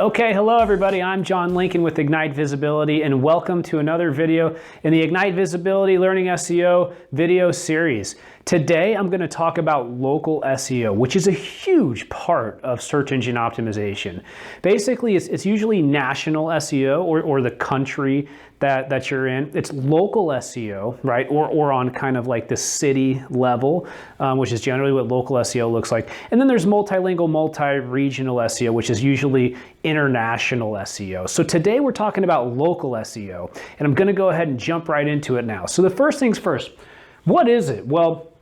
Okay, hello everybody, I'm John Lincoln with Ignite Visibility and welcome to another video in the Ignite Visibility Learning SEO video series. Today I'm going to talk about local SEO, which is a huge part of search engine optimization. Basically, it's usually national SEO or the country that you're in. It's local SEO, right? Or on kind of like the city level, which is generally what local SEO looks like. And then there's multilingual, multi-regional SEO, which is usually international SEO. So today we're talking about local SEO, and I'm going to go ahead and jump right into it now. So the first things first, what is it? Well,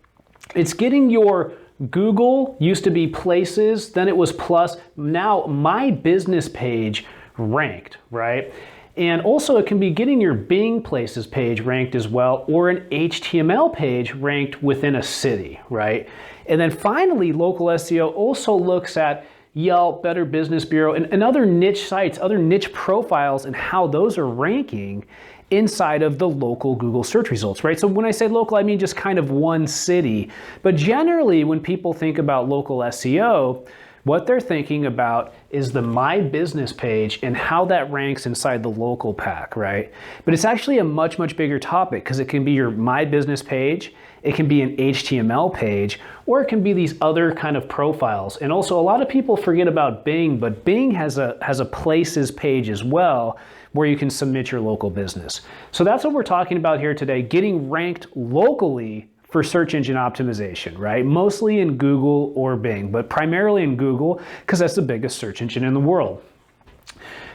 it's getting your Google, used to be places, then it was plus, now my business page ranked, right? And also it can be getting your Bing Places page ranked as well, or an HTML page ranked within a city, right? And then finally, local SEO also looks at Yelp, Better Business Bureau, and other niche sites, other niche profiles, and how those are ranking inside of the local Google search results, right? So when I say local, I mean just kind of one city. But generally, when people think about local SEO, what they're thinking about is the My Business page and how that ranks inside the local pack, right? But it's actually a much, much bigger topic because it can be your My Business page, it can be an HTML page, or it can be these other kind of profiles. And also a lot of people forget about Bing, but Bing has a places page as well where you can submit your local business. So that's what we're talking about here today, getting ranked locally for search engine optimization, right? Mostly in Google or Bing, but primarily in Google because that's the biggest search engine in the world.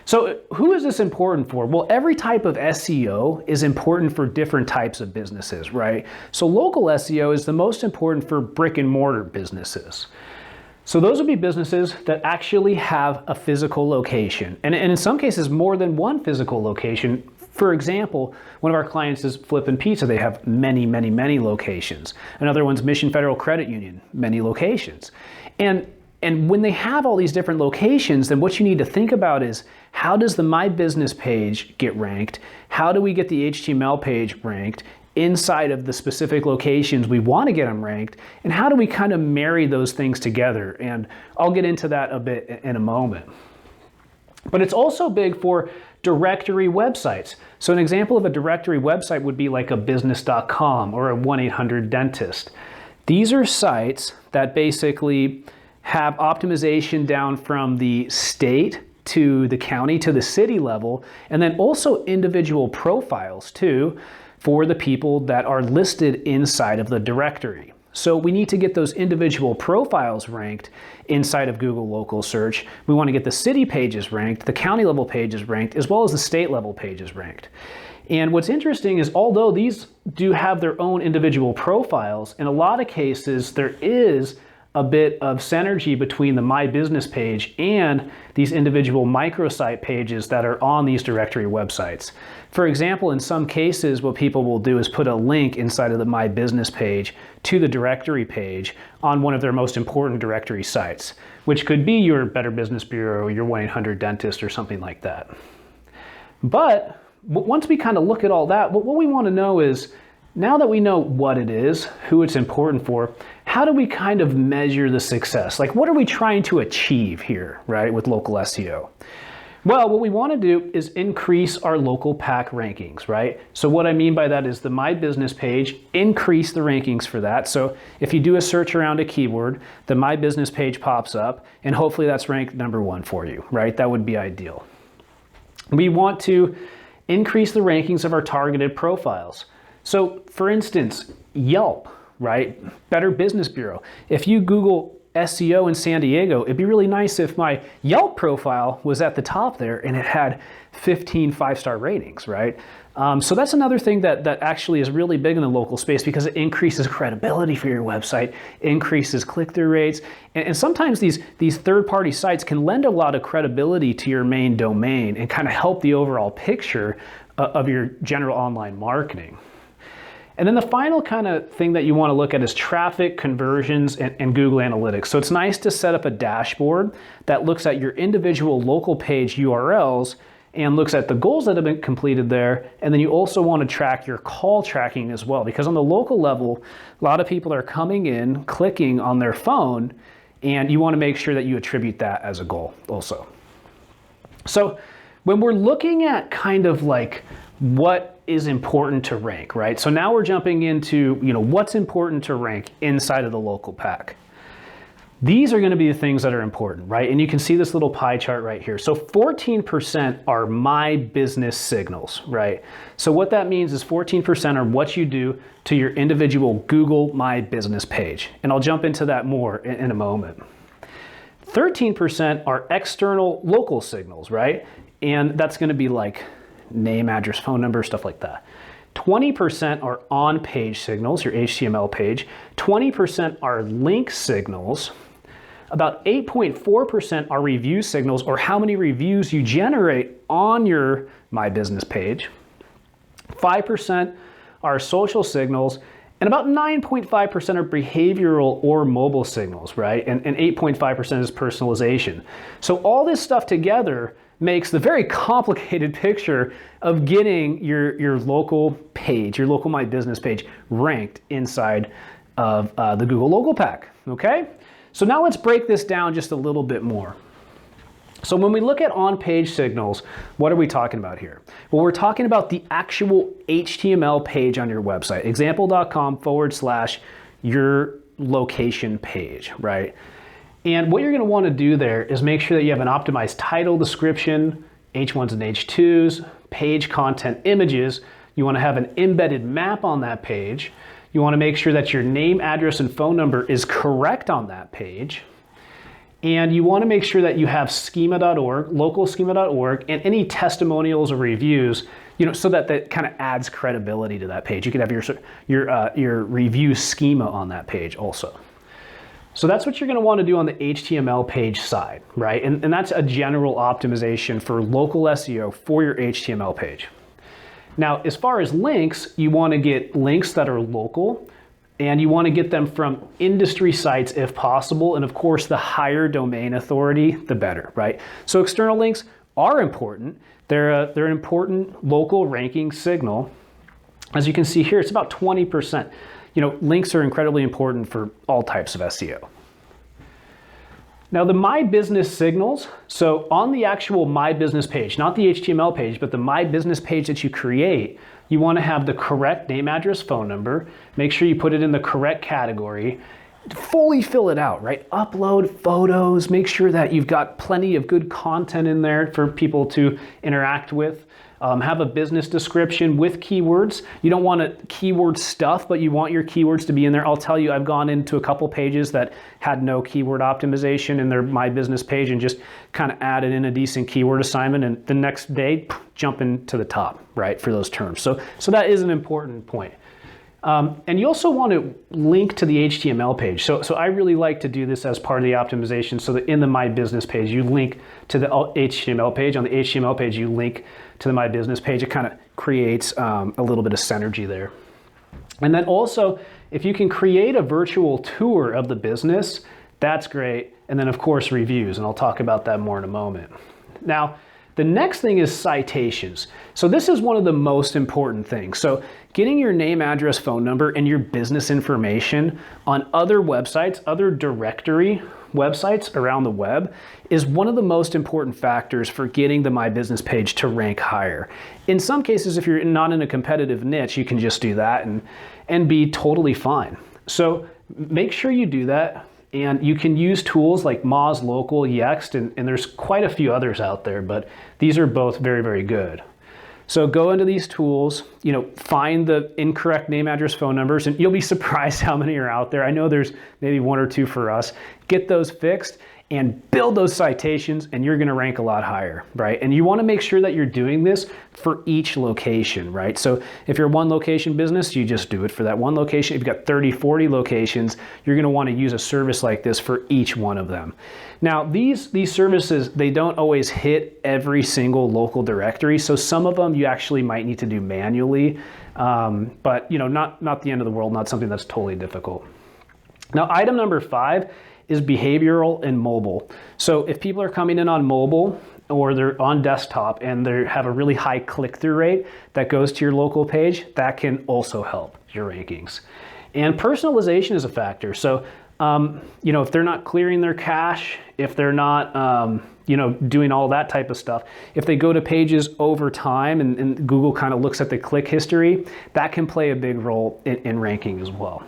So who is this important for? Well, every type of SEO is important for different types of businesses, right? So local SEO is the most important for brick and mortar businesses. So those would be businesses that actually have a physical location, and in some cases more than one physical location. For example, one of our clients is Flippin' Pizza. They have many, many, many locations. Another one's Mission Federal Credit Union, many locations. And when they have all these different locations, then what you need to think about is, how does the My Business page get ranked? How do we get the HTML page ranked inside of the specific locations we want to get them ranked? And how do we kind of marry those things together? And I'll get into that a bit in a moment. But it's also big for directory websites. So an example of a directory website would be like a business.com or a 1-800-dentist. These are sites that basically have optimization down from the state to the county to the city level, and then also individual profiles too for the people that are listed inside of the directory. So we need to get those individual profiles ranked inside of Google Local Search. We want to get the city pages ranked, the county level pages ranked, as well as the state level pages ranked. And what's interesting is, although these do have their own individual profiles, in a lot of cases there is a bit of synergy between the My Business page and these individual microsite pages that are on these directory websites. For example, in some cases, what people will do is put a link inside of the My Business page to the directory page on one of their most important directory sites, which could be your Better Business Bureau, your 1-800-dentist, or something like that. But once we kind of look at all that, what we want to know is, now that we know what it is, who it's important for, how do we kind of measure the success? Like, what are we trying to achieve here, right, with local SEO? Well, what we want to do is increase our local pack rankings, right? So what I mean by that is the My Business page, increase the rankings for that. So if you do a search around a keyword, the My Business page pops up, and hopefully that's ranked #1 for you, right? That would be ideal. We want to increase the rankings of our targeted profiles. So for instance, Yelp, right? Better Business Bureau. If you Google SEO in San Diego, it'd be really nice if my Yelp profile was at the top there and it had 15 5-star ratings, right? So that's another thing that actually is really big in the local space, because it increases credibility for your website, increases click-through rates, and sometimes these third-party sites can lend a lot of credibility to your main domain and kind of help the overall picture of your general online marketing. And then the final kind of thing that you want to look at is traffic, conversions, and Google Analytics. So it's nice to set up a dashboard that looks at your individual local page URLs and looks at the goals that have been completed there. And then you also want to track your call tracking as well, because on the local level, a lot of people are coming in, clicking on their phone, and you want to make sure that you attribute that as a goal also. So when we're looking at kind of like what is important to rank, right? So now we're jumping into, what's important to rank inside of the local pack. These are going to be the things that are important, right? And you can see this little pie chart right here. So 14% are my business signals, right? So what that means is 14% are what you do to your individual Google My Business page. And I'll jump into that more in a moment. 13% are external local signals, right? And that's going to be like name, address, phone number, stuff like that. 20% are on-page signals, your HTML page. 20% are link signals. About 8.4% are review signals, or how many reviews you generate on your My Business page. 5% are social signals, and about 9.5% are behavioral or mobile signals, right? And 8.5% is personalization. So all this stuff together makes the very complicated picture of getting your local page, your local My Business page, ranked inside of the Google Local Pack, okay? So now let's break this down just a little bit more. So when we look at on-page signals, what are we talking about here? Well, we're talking about the actual HTML page on your website, example.com/your location page, right? And what you're going to want to do there is make sure that you have an optimized title, description, H1s and H2s, page content images. You want to have an embedded map on that page. You want to make sure that your name, address, and phone number is correct on that page. And you want to make sure that you have schema.org, local schema.org, and any testimonials or reviews, so that kind of adds credibility to that page. You can have your review schema on that page also. So that's what you're going to want to do on the HTML page side, right? And that's a general optimization for local SEO for your HTML page. Now, as far as links, you want to get links that are local, and you want to get them from industry sites if possible. And of course, the higher domain authority, the better, right? So external links are important. They're an important local ranking signal. As you can see here, it's about 20%. Links are incredibly important for all types of SEO. Now the My Business signals, so on the actual My Business page, not the HTML page, but the My Business page that you create, you want to have the correct name, address, phone number. Make sure you put it in the correct category. Fully fill it out, right? Upload photos, make sure that you've got plenty of good content in there for people to interact with. Have a business description with keywords. You don't want to keyword stuff, but you want your keywords to be in there. I'll tell you, I've gone into a couple pages that had no keyword optimization in their My Business page and just kind of added in a decent keyword assignment, and the next day, jump into the top, right, for those terms. So that is an important point. And you also want to link to the HTML page. So I really like to do this as part of the optimization, so that in the My Business page, you link to the HTML page. On the HTML page, you link to the My Business page. It kind of creates a little bit of synergy there. And then also, if you can create a virtual tour of the business, that's great. And then of course, reviews, and I'll talk about that more in a moment. Now, the next thing is citations. So this is one of the most important things. So getting your name, address, phone number, and your business information on other websites, other directory websites around the web, is one of the most important factors for getting the My Business page to rank higher. In some cases, if you're not in a competitive niche, you can just do that and be totally fine. So make sure you do that. And you can use tools like Moz Local, Yext, and there's quite a few others out there, but these are both very, very good. So go into these tools, find the incorrect name, address, phone numbers, and you'll be surprised how many are out there. I know there's maybe one or two for us. Get those fixed and build those citations, and you're gonna rank a lot higher, right? And you wanna make sure that you're doing this for each location, right? So if you're a one location business, you just do it for that one location. If you've got 30, 40 locations, you're gonna wanna use a service like this for each one of them. Now, these services, they don't always hit every single local directory, so some of them you actually might need to do manually, but not the end of the world, not something that's totally difficult. Now, item number 5 is behavioral and mobile. So if people are coming in on mobile or they're on desktop and they have a really high click-through rate that goes to your local page, that can also help your rankings. And personalization is a factor. So if they're not clearing their cache, if they're not doing all that type of stuff. If they go to pages over time and Google kind of looks at the click history, that can play a big role in ranking as well.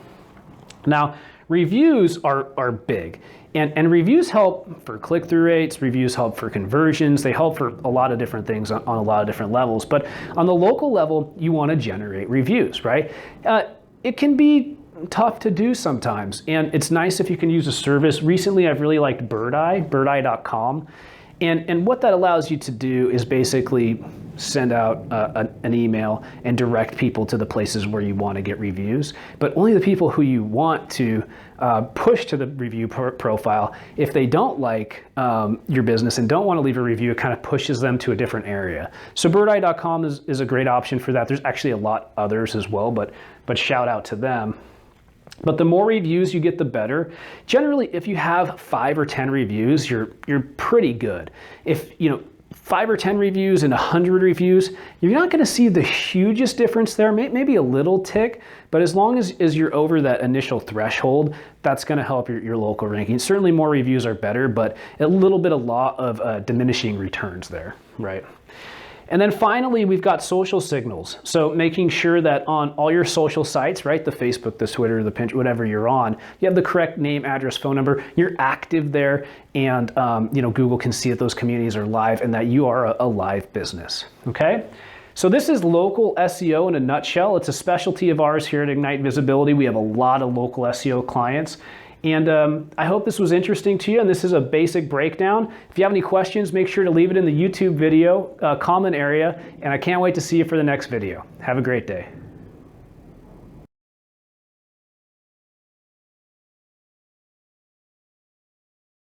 Now, reviews are big. And reviews help for click-through rates, reviews help for conversions, they help for a lot of different things on a lot of different levels. But on the local level, you want to generate reviews, right? It can be tough to do sometimes, and it's nice if you can use a service. Recently, I've really liked birdeye.com. And what that allows you to do is basically send out an email and direct people to the places where you want to get reviews, but only the people who you want to push to the review profile. If they don't like your business and don't want to leave a review, it kind of pushes them to a different area. So birdeye.com is a great option for that. There's actually a lot others as well, but shout out to them. But the more reviews you get, the better. Generally, if you have 5 or 10 reviews, you're pretty good. If 5 or 10 reviews and 100 reviews, you're not going to see the hugest difference there. Maybe a little tick, but as long as you're over that initial threshold, that's going to help your local ranking. Certainly, more reviews are better, but a lot of diminishing returns there, right? And then finally, we've got social signals. So making sure that on all your social sites, right, the Facebook, the Twitter, the Pinterest, whatever you're on, you have the correct name, address, phone number, you're active there, and Google can see that those communities are live and that you are a live business, okay? So this is local SEO in a nutshell. It's a specialty of ours here at Ignite Visibility. We have a lot of local SEO clients. And I hope this was interesting to you, and this is a basic breakdown. If you have any questions, make sure to leave it in the YouTube video comment area, and I can't wait to see you for the next video. Have a great day.